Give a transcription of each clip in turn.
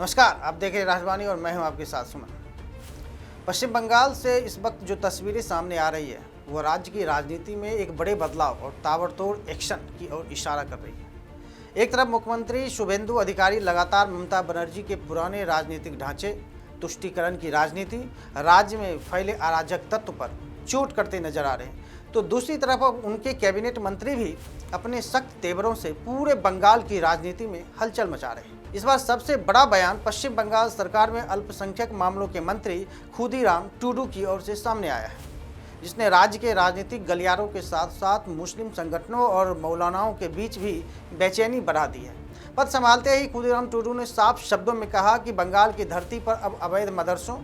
नमस्कार, आप देख रहे हैं राजवानी और मैं हूं आपके साथ सुमन। पश्चिम बंगाल से इस वक्त जो तस्वीरें सामने आ रही है वो राज्य की राजनीति में एक बड़े बदलाव और ताबड़तोड़ एक्शन की ओर इशारा कर रही है। एक तरफ मुख्यमंत्री शुभेंदु अधिकारी लगातार ममता बनर्जी के पुराने राजनीतिक ढांचे, तुष्टीकरण की राजनीति, राज्य में फैले अराजक तत्व पर चोट करते नजर आ रहे हैं, तो दूसरी तरफ अब उनके कैबिनेट मंत्री भी अपने सख्त तेवरों से पूरे बंगाल की राजनीति में हलचल मचा रहे हैं। इस बार सबसे बड़ा बयान पश्चिम बंगाल सरकार में अल्पसंख्यक मामलों के मंत्री खुदीराम टूडू की ओर से सामने आया है, जिसने राज्य के राजनीतिक गलियारों के साथ साथ मुस्लिम संगठनों और मौलानाओं के बीच भी बेचैनी बढ़ा दी है। पद संभालते ही खुदीराम टूडू ने साफ शब्दों में कहा कि बंगाल की धरती पर अब अवैध मदरसों,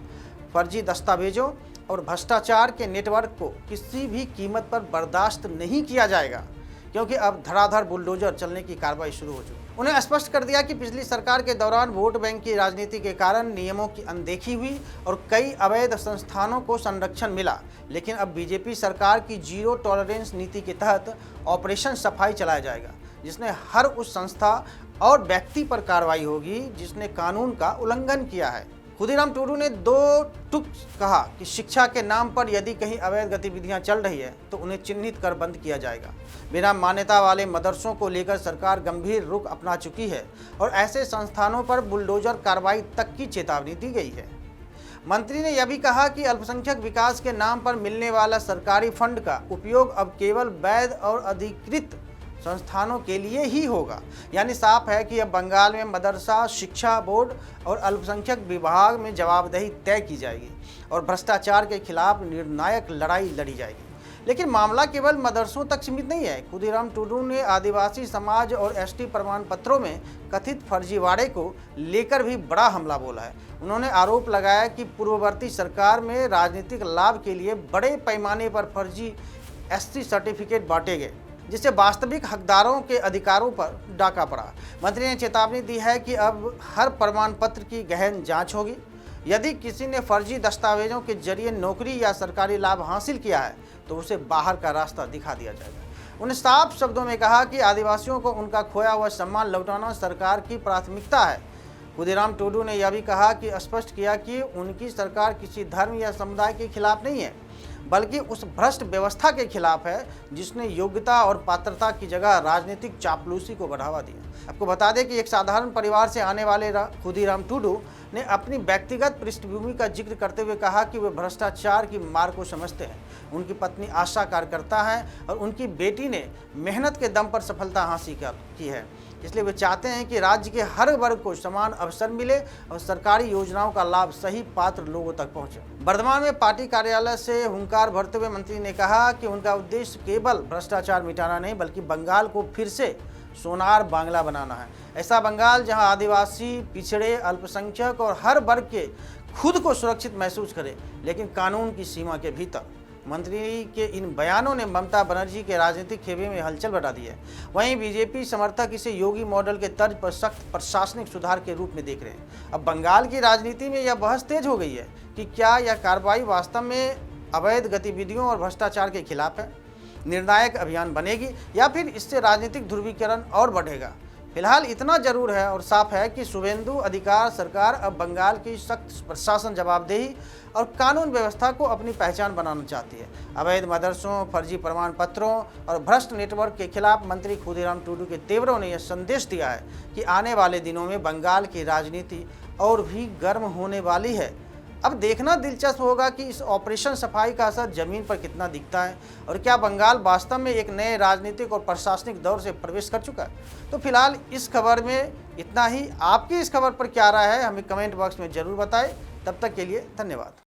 फर्जी दस्तावेजों और भ्रष्टाचार के नेटवर्क को किसी भी कीमत पर बर्दाश्त नहीं किया जाएगा, क्योंकि अब धड़ाधड़ बुलडोजर चलने की कार्रवाई शुरू हो चुकी है। उन्हें स्पष्ट कर दिया कि पिछली सरकार के दौरान वोट बैंक की राजनीति के कारण नियमों की अनदेखी हुई और कई अवैध संस्थानों को संरक्षण मिला, लेकिन अब बीजेपी सरकार की जीरो टॉलरेंस नीति के तहत ऑपरेशन सफाई चलाया जाएगा, जिसमें हर उस संस्था और व्यक्ति पर कार्रवाई होगी जिसने कानून का उल्लंघन किया है। खुदीराम टूडू ने दो टूक कहा कि शिक्षा के नाम पर यदि कहीं अवैध गतिविधियां चल रही है तो उन्हें चिन्हित कर बंद किया जाएगा। बिना मान्यता वाले मदरसों को लेकर सरकार गंभीर रुख अपना चुकी है और ऐसे संस्थानों पर बुलडोजर कार्रवाई तक की चेतावनी दी गई है। मंत्री ने यह भी कहा कि अल्पसंख्यक विकास के नाम पर मिलने वाला सरकारी फंड का उपयोग अब केवल वैध और अधिकृत संस्थानों के लिए ही होगा। यानी साफ है कि अब बंगाल में मदरसा शिक्षा बोर्ड और अल्पसंख्यक विभाग में जवाबदेही तय की जाएगी और भ्रष्टाचार के खिलाफ निर्णायक लड़ाई लड़ी जाएगी। लेकिन मामला केवल मदरसों तक सीमित नहीं है। खुदीराम टूडू ने आदिवासी समाज और एसटी प्रमाण पत्रों में कथित फर्जीवाड़े को लेकर भी बड़ा हमला बोला है। उन्होंने आरोप लगाया कि पूर्ववर्ती सरकार में राजनीतिक लाभ के लिए बड़े पैमाने पर फर्जी एसटी सर्टिफिकेट बांटे गए, जिससे वास्तविक हकदारों के अधिकारों पर डाका पड़ा। मंत्री ने चेतावनी दी है कि अब हर प्रमाण पत्र की गहन जांच होगी। यदि किसी ने फर्जी दस्तावेजों के जरिए नौकरी या सरकारी लाभ हासिल किया है तो उसे बाहर का रास्ता दिखा दिया जाएगा। उन्हें साफ शब्दों में कहा कि आदिवासियों को उनका खोया हुआ सम्मान लौटाना सरकार की प्राथमिकता है। खुदीराम टूडू ने यह भी कहा कि स्पष्ट किया कि उनकी सरकार किसी धर्म या समुदाय के खिलाफ नहीं है, बल्कि उस भ्रष्ट व्यवस्था के खिलाफ है जिसने योग्यता और पात्रता की जगह राजनीतिक चापलूसी को बढ़ावा दिया। आपको बता दें कि एक साधारण परिवार से आने वाले खुदीराम टूडू ने अपनी व्यक्तिगत पृष्ठभूमि का जिक्र करते हुए कहा कि वे भ्रष्टाचार की मार को समझते हैं। उनकी पत्नी आशा कार्यकर्ता है और उनकी बेटी ने मेहनत के दम पर सफलता हासिल की है, इसलिए वे चाहते हैं कि राज्य के हर वर्ग को समान अवसर मिले और सरकारी योजनाओं का लाभ सही पात्र लोगों तक पहुंचे। वर्धमान में पार्टी कार्यालय से हुंकार भरते हुए मंत्री ने कहा कि उनका उद्देश्य केवल भ्रष्टाचार मिटाना नहीं, बल्कि बंगाल को फिर से सोनार बांग्ला बनाना है। ऐसा बंगाल जहां आदिवासी, पिछड़े, अल्पसंख्यक और हर वर्ग के खुद को सुरक्षित महसूस करे, लेकिन कानून की सीमा के भीतर। मंत्री के इन बयानों ने ममता बनर्जी के राजनीतिक खेमे में हलचल बढ़ा दी है। वहीं बीजेपी समर्थक इसे योगी मॉडल के तर्ज पर सख्त प्रशासनिक सुधार के रूप में देख रहे हैं। अब बंगाल की राजनीति में यह बहस तेज हो गई है कि क्या यह कार्रवाई वास्तव में अवैध गतिविधियों और भ्रष्टाचार के खिलाफ है, निर्णायक अभियान बनेगी, या फिर इससे राजनीतिक ध्रुवीकरण और बढ़ेगा। फिलहाल इतना जरूर है और साफ है कि शुभेंदु अधिकार सरकार अब बंगाल की सख्त प्रशासन, जवाबदेही और कानून व्यवस्था को अपनी पहचान बनाना चाहती है। अवैध मदरसों, फर्जी प्रमाण पत्रों और भ्रष्ट नेटवर्क के खिलाफ मंत्री खुदीराम टूडू के तेवरों ने यह संदेश दिया है कि आने वाले दिनों में बंगाल की राजनीति और भी गर्म होने वाली है। अब देखना दिलचस्प होगा कि इस ऑपरेशन सफाई का असर जमीन पर कितना दिखता है और क्या बंगाल वास्तव में एक नए राजनीतिक और प्रशासनिक दौर से प्रवेश कर चुका है। तो फिलहाल इस खबर में इतना ही। आपकी इस खबर पर क्या राय है हमें कमेंट बॉक्स में जरूर बताएं। तब तक के लिए धन्यवाद।